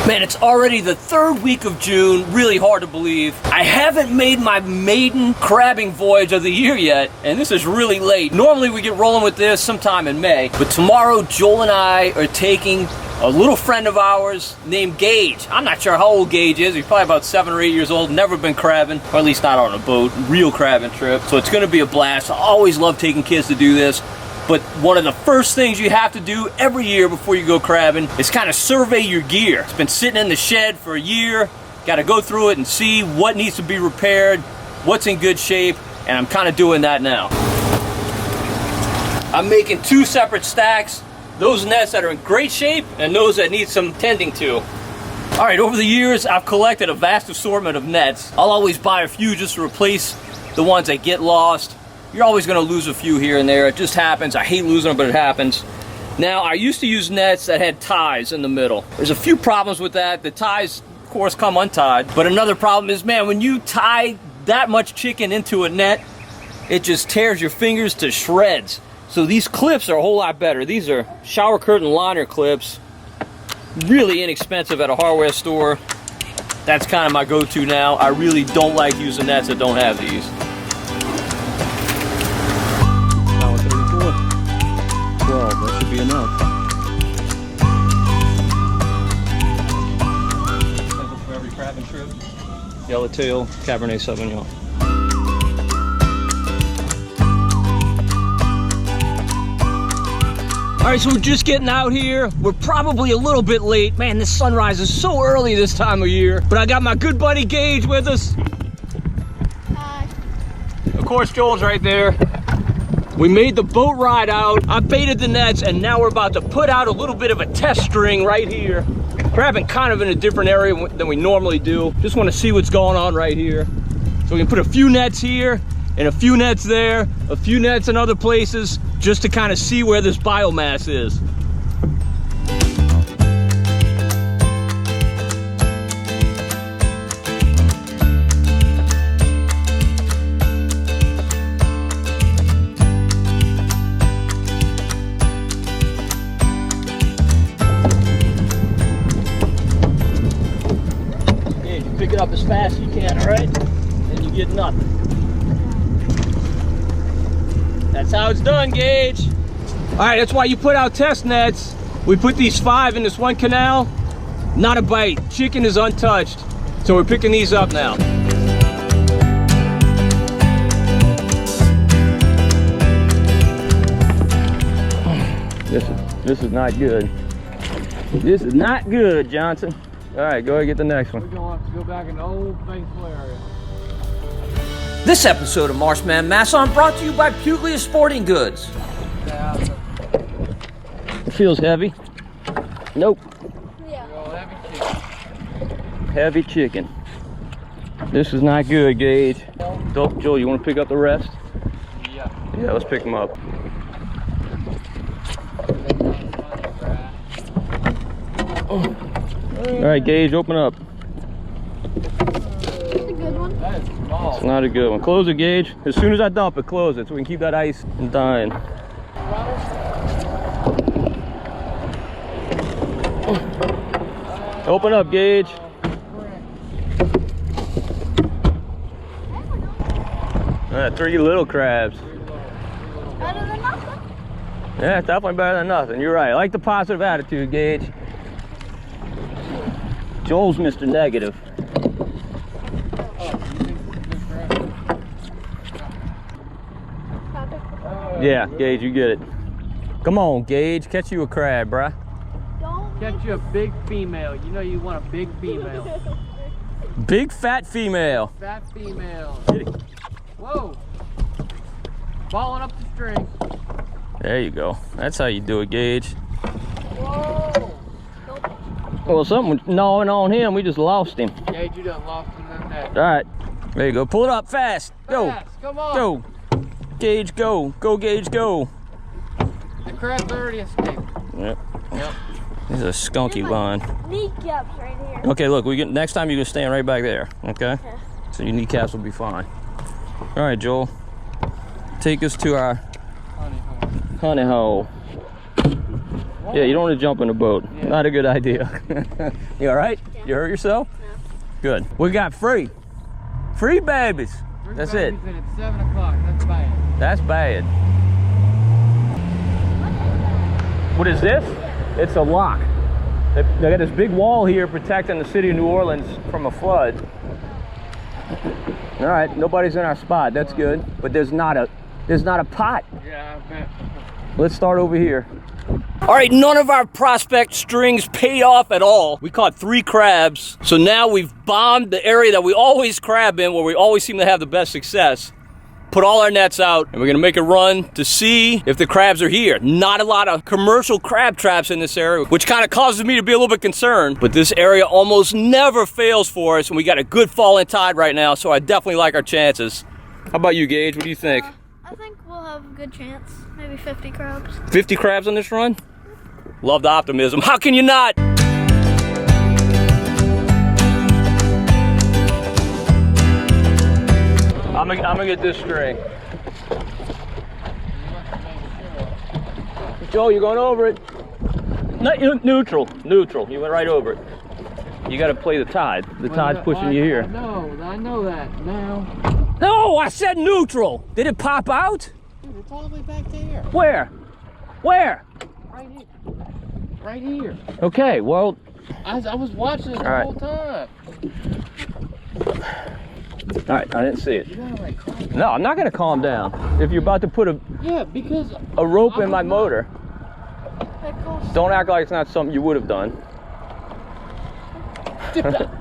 Man, it's already the 3rd week of June. Really hard to believe. I haven't made my maiden crabbing voyage of the year yet, and this is really late. Normally we get rolling with this sometime in May, but tomorrow Joel and I are taking a little friend of ours named Gage. I'm not sure how old Gage is. He's probably about 7 or 8 years old, never been crabbing, or at least not on a boat, real crabbing trip. So it's gonna be a blast. I always love taking kids to do this. But one of the first things you have to do every year before you go crabbing is kind of survey your gear. It's been sitting in the shed for a year. Got to go through it and see what needs to be repaired, what's in good shape, and I'm kind of doing that now. I'm making 2 separate stacks. Those nets that are in great shape and those that need some tending to. All right, over the years, I've collected a vast assortment of nets. I'll always buy a few just to replace the ones that get lost. You're always going to lose a few here and there. It just happens. I hate losing them, but it happens. Now, I used to use nets that had ties in the middle. There's a few problems with that. The ties, of course, come untied. But another problem is, man, when you tie that much chicken into a net, it just tears your fingers to shreds. So these clips are a whole lot better. These are shower curtain liner clips. Really inexpensive at a hardware store. That's kind of my go-to now. I really don't like using nets that don't have these. That should be enough. For every crabbing trip. Yellowtail, Cabernet Sauvignon. All right, so we're just getting out here. We're probably a little bit late. Man, this sunrise is so early this time of year. But I got my good buddy Gage with us. Hi. Of course, Joel's right there. We made the boat ride out. I baited the nets, and now we're about to put out a little bit of a test string right here. Crabbing kind of in a different area than we normally do. Just want to see what's going on right here. So we can put a few nets here, and a few nets there, a few nets in other places, just to kind of see where this biomass is. Pick it up as fast as you can, all right? And you get nothing. That's how it's done, Gage. All right, that's why you put out test nets. We put these 5 in this one canal. Not a bite. Chicken is untouched. So we're picking these up now. This is not good. This is not good, Johnson. All right, go ahead and get the next one. We're going to have to go back in the old faithful area. This episode of Marsh Man Masson brought to you by Puglia Sporting Goods. It feels heavy. Nope. Yeah. Heavy chicken. This is not good, Gage. Joel, you want to pick up the rest? Yeah. Yeah, let's pick them up. All right, Gage, open up. That's a good one. That is small. It's not a good one. Close it, Gage. As soon as I dump it, close it so we can keep that ice from dying. Open up, Gage. All right, 3 little crabs. Better than nothing? Yeah, it's definitely better than nothing. You're right. I like the positive attitude, Gage. Joel's Mr. Negative. Yeah, Gage, you get it. Come on, Gage, catch you a crab, bruh. Catch you a big female. You know you want a big female. Big fat female. Fat female. Whoa. Balling up the string. There you go. That's how you do it, Gage. Whoa. Well, something was gnawing on him. We just lost him. Gage, you done lost him in that. All right. There you go. Pull it up fast. Go. Fast. Come on. Go. Gage, go. Go, Gage, go. The crab's already escaped. Yep. Yep. This is a skunky line. Kneecaps right here. Okay, look, next time you can stand right back there, okay? So your kneecaps will be fine. All right, Joel. Take us to our honey hole. Yeah, you don't want to jump in a boat. Yeah. Not a good idea. You all right? Yeah. You hurt yourself? No. Good. We got free babies. That's it. And it's 7 o'clock. That's bad. That's bad. What is this? It's a lock. They got this big wall here protecting the city of New Orleans from a flood. All right, nobody's in our spot. That's good. But there's not a pot. Yeah, I bet. Let's start over here. All right, none of our prospect strings paid off at all. We caught 3 crabs. So now we've bombed the area that we always crab in, where we always seem to have the best success. Put all our nets out, and we're gonna make a run to see if the crabs are here. Not a lot of commercial crab traps in this area, which kind of causes me to be a little bit concerned. But this area almost never fails for us, and we got a good falling tide right now, so I definitely like our chances. How about you, Gage? What do you think? I think we'll have a good chance. Maybe 50 crabs. 50 crabs on this run? Love the optimism. How can you not? I'm gonna get this string. Joe, you're going over it. Not neutral. You went right over it. You got to play the tide. The tide's pushing you here. I know that now. No, I said neutral. Did it pop out? Dude, it's all the way back there. Where? Where? Right here. Right here. Okay, well. I was watching this the whole time. All right, I didn't see it. You gotta like calm down. No, I'm not gonna calm down. If you're about to put a rope in my motor, don't act like it's not something you would have done.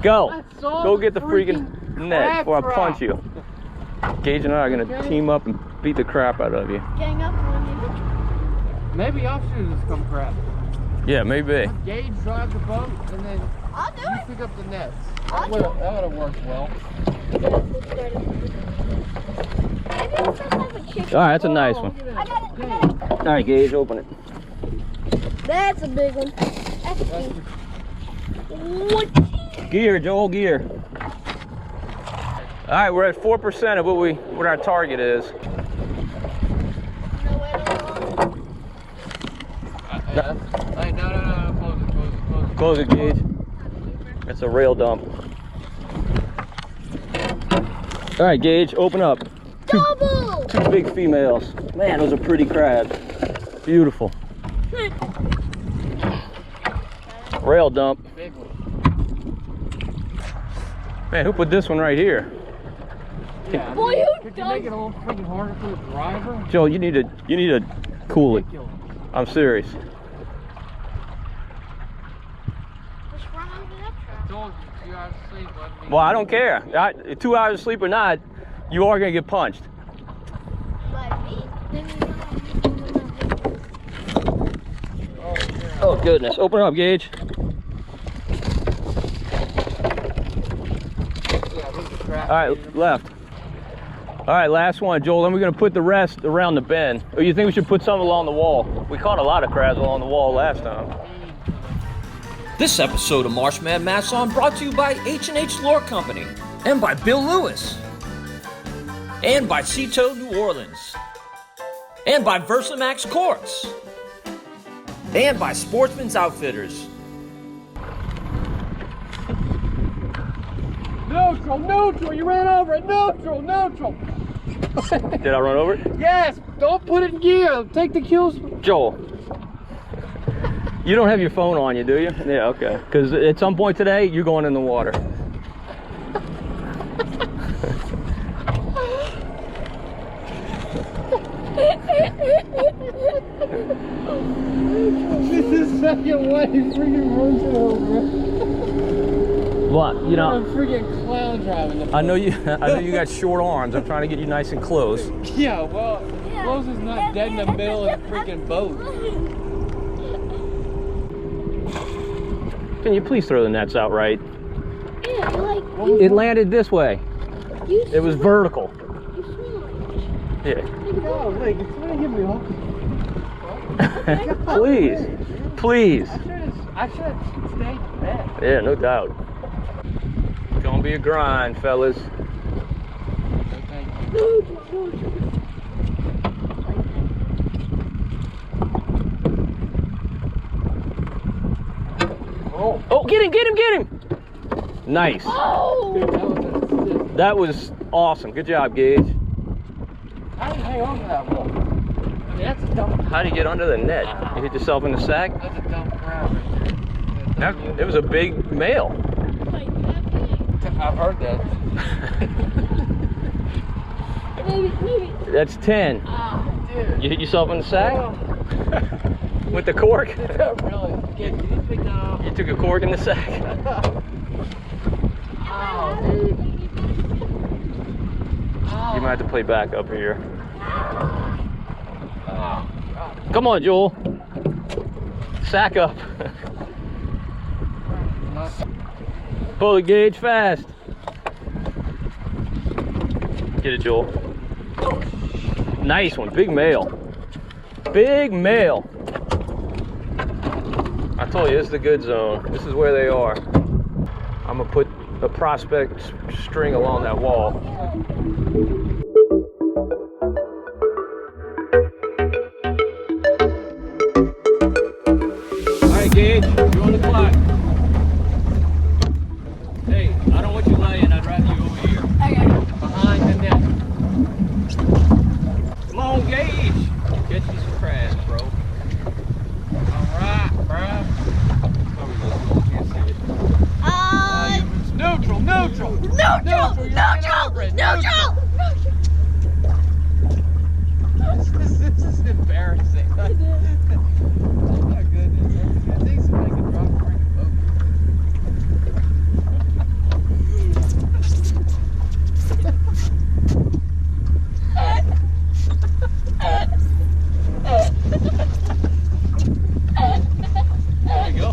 Go get the freaking net before I punch you. Gage and I are gonna team up and beat the crap out of you. Gang up on you. Maybe I'll shoot this come crap. Yeah, maybe. Gage drive the boat and then I'll do you it. pick up the nets. I'll That would have worked well. All right, that's a nice one. I got it. All right, Gage, open it. That's a big one. That's a big one. What? Gear, Joel, gear. All right, we're at 4% of what our target is. No way to No. Close it, Gage. It's a rail dump. All right, Gage, open up. Double! 2 big females. Man, those are pretty crabs. Beautiful. Rail dump. Big one. Man, who put this one right here? Yeah, Boy, who could you does- make it a little freaking harder for the driver? Joe, you need to cool it. Ridiculous. I'm serious. Just run over that trap. Told you 2 hours of sleep. Well, I don't care. 2 hours of sleep or not, you are gonna get punched. By me. Oh goodness, open up, Gage. All right, left. All right, last one, Joel. Then we're gonna put the rest around the bend. Or you think we should put some along the wall? We caught a lot of crabs along the wall last time. This episode of Marsh Man Masson brought to you by H&H Lure Company and by Bill Lewis and by Cito New Orleans and by Versamax Courts and by Sportsman's Outfitters. Neutral, you ran over it. Neutral. Did I run over it? Yes, don't put it in gear. Take the kills. Joel, you don't have your phone on you, do you? Yeah, okay. Because at some point today, you're going in the water. This is the second one. He freaking runs it over. What? You You're a know, freaking clown driving the boat. I know you got short arms. I'm trying to get you nice and close. Yeah, well, Rose is not dead in the middle of the freaking boat. Can you please throw the nets out right? Yeah, like, It landed this way. It was vertical. you swim. Yeah. Oh, wait, can somebody give me a hook? Please. I should have stayed in bed. Yeah, no doubt. Gonna be a grind, fellas. Oh, get him, get him, get him! Nice. Oh! That was awesome. Good job, Gage. How do you hang on to that wall? I mean, that's a dumb. How do you get under the net? You hit yourself in the sack? That's a dumb crab right there. It was a big male. Like that big. I've heard that. Maybe. That's 10. Dude. You hit yourself in the sack? Oh. With the cork? Really? Did you pick that up? You took a cork in the sack? Oh, dude. You might have to play back up here. Come on, Joel. Sack up. Pull the Gage fast. Get it, Joel. Nice one. Big male. Big male. I told you, this is the good zone. This is where they are. I'm going to put a prospect string along that wall. Alright, Gage, you're on the clock. Hey, I don't want you laying, I'd rather you over here. Okay. Behind the net. Come on, Gage. Catch you some crabs, bro. Alright, bro. Neutral, neutral. Neutral! You're looking over it. Neutral! This is embarrassing. Oh my goodness. Things that make a drop bring a boat. There you go.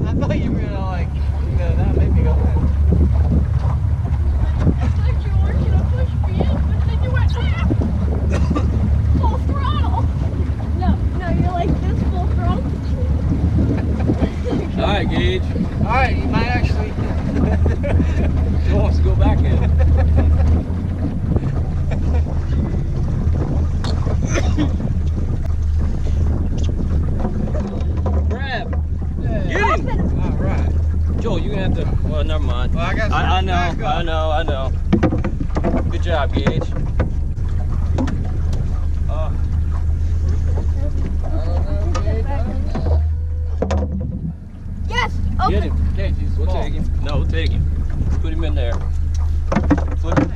I thought you were gonna like, that made me go ahead. Full throttle. No, you're like this full throttle. Alright, Gage. Alright, you might actually. He wants to go back in. Grab. Get him! Alright. Joel, you're gonna have to. Well, never mind. Well, I got some I back up. know. Good job, Gage. Yes! Get him. Okay, he's We'll small. take him. No, we'll take him. Put him in there.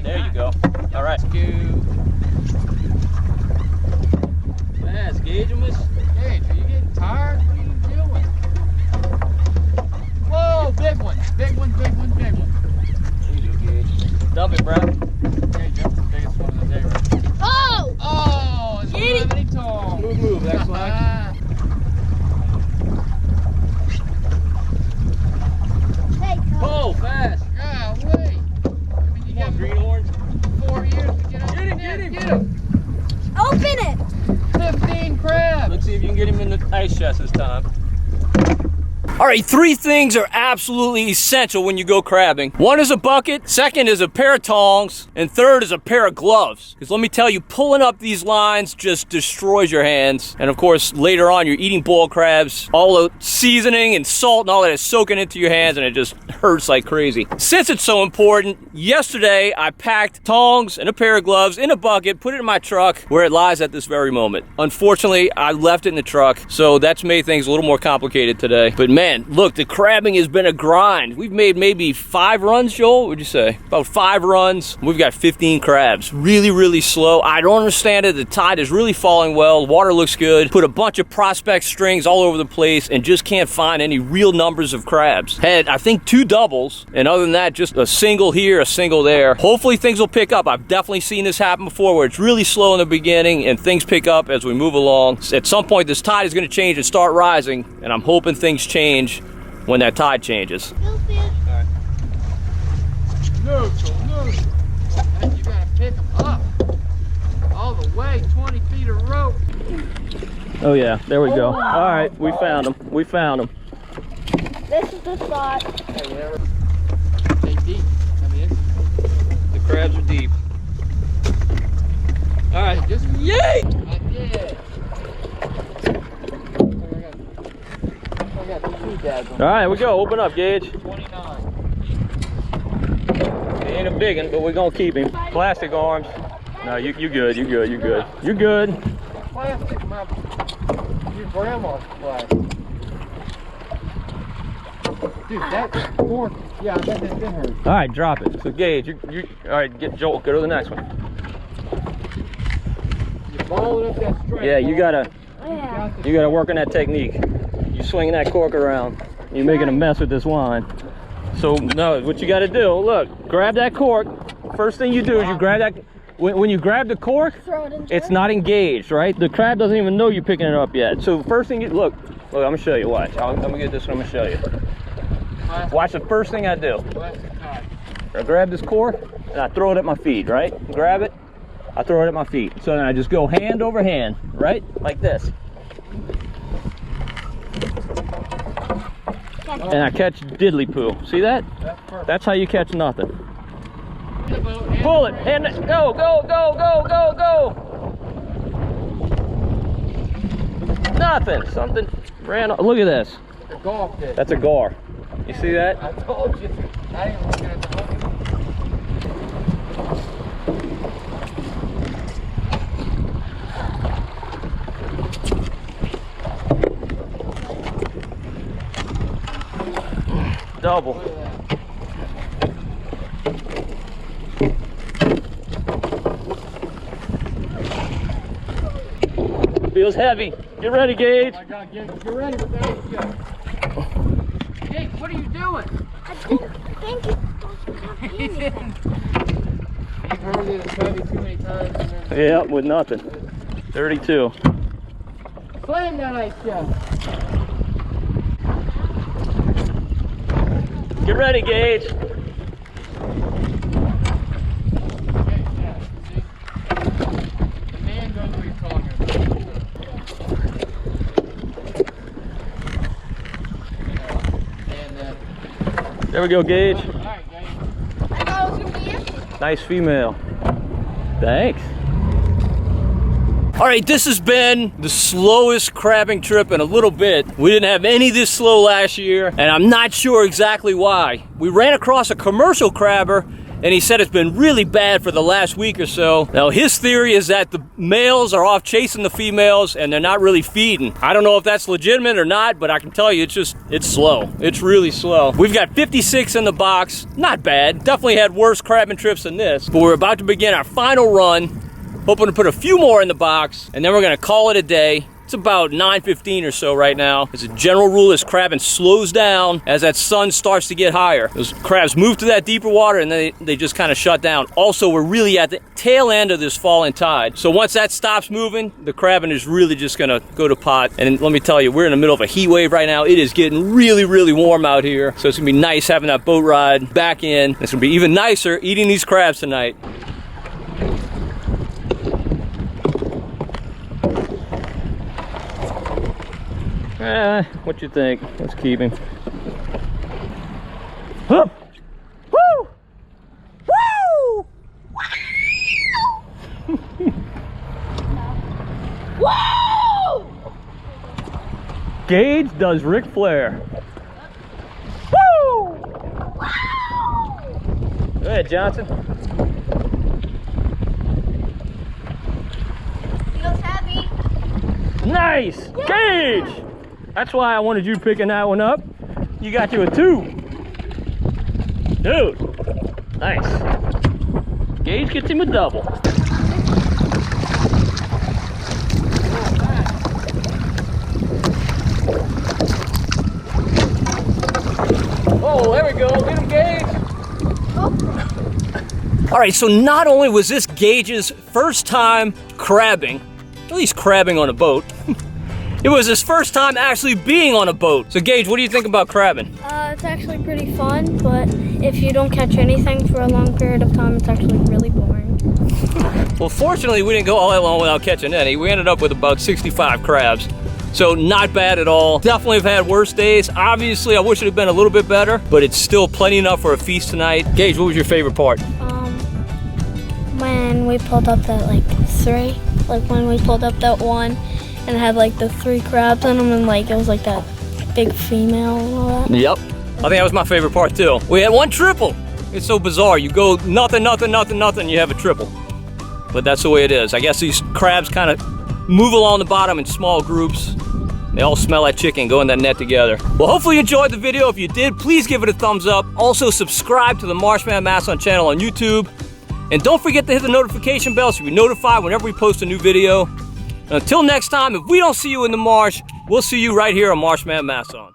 There you go. All right. Fast, Gage. Gage, are you getting tired? What are you doing? Whoa, big one. Big one, big one, big one. There you go, Gage. Dump it, bro. Gage, that's the biggest one of the day right there. Oh! Oh, it's Get it. 11 tall. Move. That's fine. Hey, Pull fast. Golly. I mean, you Come on, got greenhorn. 4 years to get up. Get him, there. get him. Get him. open it! 15 crabs. Let's see if you can get him in the ice chest this time. All right, 3 things are absolutely essential when you go crabbing. 1 is a bucket, 2nd is a pair of tongs, and 3rd is a pair of gloves. Because let me tell you, pulling up these lines just destroys your hands. And of course, later on, you're eating boiled crabs. All the seasoning and salt and all that is soaking into your hands, and it just hurts like crazy. Since it's so important, yesterday I packed tongs and a pair of gloves in a bucket, put it in my truck where it lies at this very moment. Unfortunately, I left it in the truck, so that's made things a little more complicated today. But man, look, the crabbing has been a grind. We've made maybe 5 runs, Joel, what would you say? About 5 runs. We've got 15 crabs. Really, really slow. I don't understand it. The tide is really falling well. Water looks good. Put a bunch of prospect strings all over the place and just can't find any real numbers of crabs. Had, I think, 2 doubles, and other than that, just a single here, a single there. Hopefully things will pick up. I've definitely seen this happen before where it's really slow in the beginning and things pick up as we move along. At some point, this tide is going to change and start rising, and I'm hoping things change when that tide changes. Still fish. Neutral. Oh yeah, there we go. All right, we found them. We found them. This is the spot. They deep. I mean, The crabs are deep. All right, just yay! I did. I got 2 dads on. All right, we go. Open up, Gage. 29. He ain't a big one, but we're gonna keep him. Plastic arms. No, you good. You good. You good. You good. Plastic, your grandma's plastic. Dude, that fork, yeah, I bet that did hurt. All right, drop it. So Gage, you all right? Get Joel. Go to the next one. You're balling up that string. Yeah, you gotta Yeah. work on that technique. You swinging that cork around. You're making a mess with this wine. So no, what you gotta do? Look, grab that cork. First thing you do is you grab that. When you grab the cork, Throw it into it's not engaged, right? The crab doesn't even know you're picking it up yet. So first thing you look, I'm gonna show you. Watch. I'm gonna get this one. I'm gonna show you. Watch the first thing I do. I grab this cork and I throw it at my feet, right? Grab it. I throw it at my feet. So then I just go hand over hand, right? Like this. And I catch diddly poo. See that? That's how you catch nothing. Pull it and go, go, go, go, go, go. Nothing. Something ran off. Look at this. The golf did. That's a gar. You see that? I told you. I ain't looking at the hook. Double. Feels heavy. Get ready, Gage. Oh my God, get ready with that shit. Jake, what are you doing? I didn't think it was anything. You've heard it heavy too many times. And then Yeah, with nothing. 32. slam that ice shell. Get ready, Gage. Okay, yeah, see? The man knows what he's talking about. There we go, Gage. All right, guys. I thought it was gonna be empty. Nice female. Thanks. All right, this has been the slowest crabbing trip in a little bit. We didn't have any this slow last year, and I'm not sure exactly why. We ran across a commercial crabber, and he said it's been really bad for the last week or so. Now, his theory is that the males are off chasing the females, and they're not really feeding. I don't know if that's legitimate or not, but I can tell you it's slow. It's really slow. We've got 56 in the box. Not bad. Definitely had worse crabbing trips than this, but we're about to begin our final run. Hoping to put a few more in the box, and then we're gonna call it a day. It's about 9:15 or so right now. As a general rule, this crabbing slows down as that sun starts to get higher. Those crabs move to that deeper water and then they just kind of shut down. Also, we're really at the tail end of this falling tide. So once that stops moving, the crabbing is really just gonna go to pot. And let me tell you, we're in the middle of a heat wave right now. It is getting really, really warm out here. So it's gonna be nice having that boat ride back in. It's gonna be even nicer eating these crabs tonight. What you think? Let's keep him. Hup! Woo! Woo! Woo! Gage does Ric Flair. Woo! Go ahead, Johnson. Feels heavy. Nice! Gage! That's why I wanted you picking that one up. You got you a 2. Dude, nice. Gage gets him a double. Oh, there we go. Get him, Gage. All right, so not only was this Gage's first time crabbing, at least crabbing on a boat, It was his first time actually being on a boat. So Gage, what do you think about crabbing? It's actually pretty fun, but if you don't catch anything for a long period of time, it's actually really boring. Well, fortunately, we didn't go all that long without catching any. We ended up with about 65 crabs. So not bad at all. Definitely have had worse days. Obviously, I wish it had been a little bit better, but it's still plenty enough for a feast tonight. Gage, what was your favorite part? When we pulled up that like 3, like when we pulled up that one and had like the 3 crabs in them, and like it was like that big female and all that. Yep. I think that was my favorite part too. We had 1 triple. It's so bizarre. You go nothing, nothing, nothing, nothing, you have a triple. But that's the way it is. I guess these crabs kind of move along the bottom in small groups. They all smell like chicken, go in that net together. Well, hopefully you enjoyed the video. If you did, please give it a thumbs up. Also subscribe to the Marsh Man Masson channel on YouTube. And don't forget to hit the notification bell so you'll be notified whenever we post a new video. And until next time, if we don't see you in the marsh, we'll see you right here on Marsh Man Masson.